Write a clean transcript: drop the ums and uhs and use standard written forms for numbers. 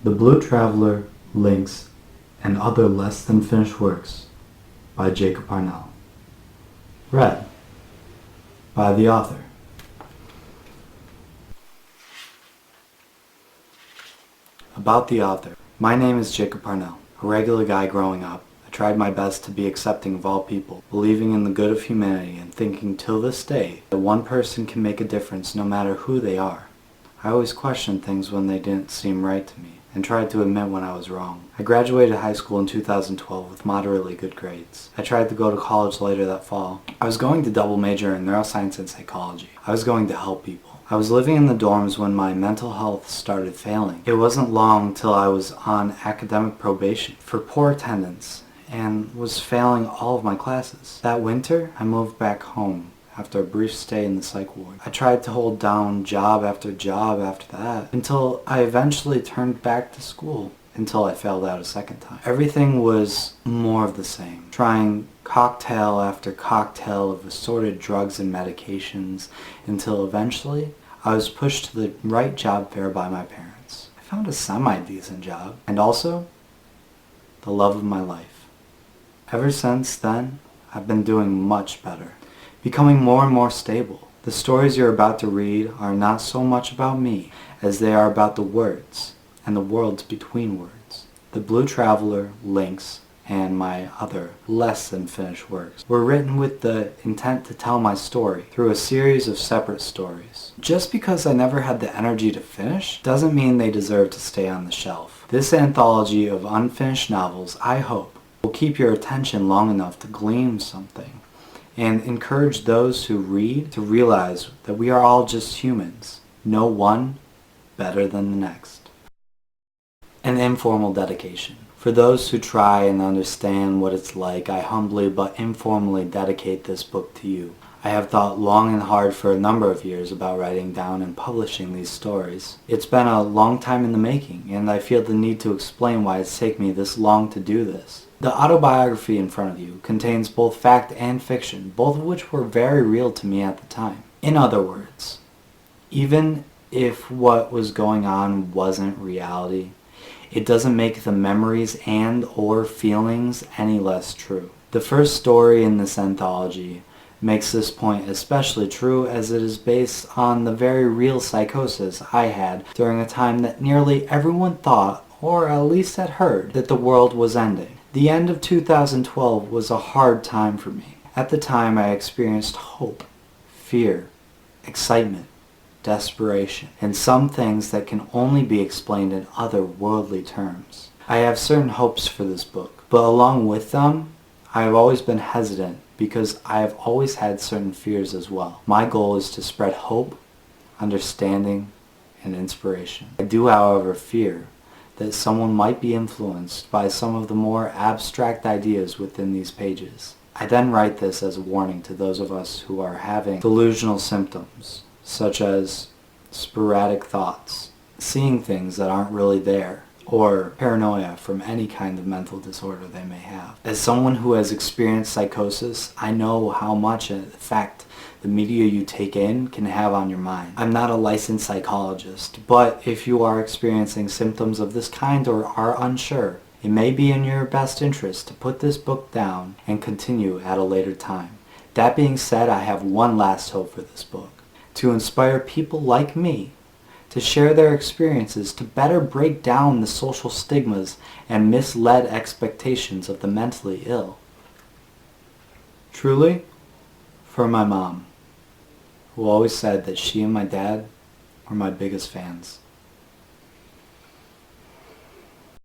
The Blue Traveler, Lynx, and Other Less Than Finished Works by Jacob Parnell. Read by the author. About the author. My name is Jacob Parnell, a regular guy growing up. I tried my best to be accepting of all people, believing in the good of humanity, and thinking till this day that one person can make a difference no matter who they are. I always questioned things when they didn't seem right to me, and tried to admit when I was wrong. I graduated high school in 2012 with moderately good grades. I tried to go to college later that fall. I was going to double major in neuroscience and psychology. I was going to help people. I was living in the dorms when my mental health started failing. It wasn't long till I was on academic probation for poor attendance and was failing all of my classes. That winter, I moved back home after a brief stay in the psych ward. I tried to hold down job after that until I eventually turned back to school until I failed out a second time. Everything was more of the same. Trying cocktail after cocktail of assorted drugs and medications until eventually I was pushed to the right job fair by my parents. I found a semi-decent job and also the love of my life. Ever since then, I've been doing much better, becoming more and more stable. The stories you're about to read are not so much about me as they are about the words and the worlds between words. The Blue Traveler, Lynx, and my other less than finished works were written with the intent to tell my story through a series of separate stories. Just because I never had the energy to finish doesn't mean they deserve to stay on the shelf. This anthology of unfinished novels, I hope, will keep your attention long enough to glean something and encourage those who read to realize that we are all just humans, no one better than the next. An informal dedication. For those who try and understand what it's like, I humbly but informally dedicate this book to you. I have thought long and hard for a number of years about writing down and publishing these stories. It's been a long time in the making, and I feel the need to explain why it's taken me this long to do this. The autobiography in front of you contains both fact and fiction, both of which were very real to me at the time. In other words, even if what was going on wasn't reality, it doesn't make the memories and or feelings any less true. The first story in this anthology makes this point especially true as it is based on the very real psychosis I had during a time that nearly everyone thought, or at least had heard, that the world was ending. The end of 2012 was a hard time for me. At the time I experienced hope, fear, excitement, desperation, and some things that can only be explained in otherworldly terms. I have certain hopes for this book, but along with them, I have always been hesitant because I have always had certain fears as well. My goal is to spread hope, understanding, and inspiration. I do, however, fear that someone might be influenced by some of the more abstract ideas within these pages. I then write this as a warning to those of us who are having delusional symptoms, such as sporadic thoughts, seeing things that aren't really there, or paranoia from any kind of mental disorder they may have. As someone who has experienced psychosis, I know how much effect the media you take in can have on your mind. I'm not a licensed psychologist, but if you are experiencing symptoms of this kind or are unsure, it may be in your best interest to put this book down and continue at a later time. That being said, I have one last hope for this book: to inspire people like me to share their experiences to better break down the social stigmas and misled expectations of the mentally ill. Truly, for my mom, who always said that she and my dad were my biggest fans.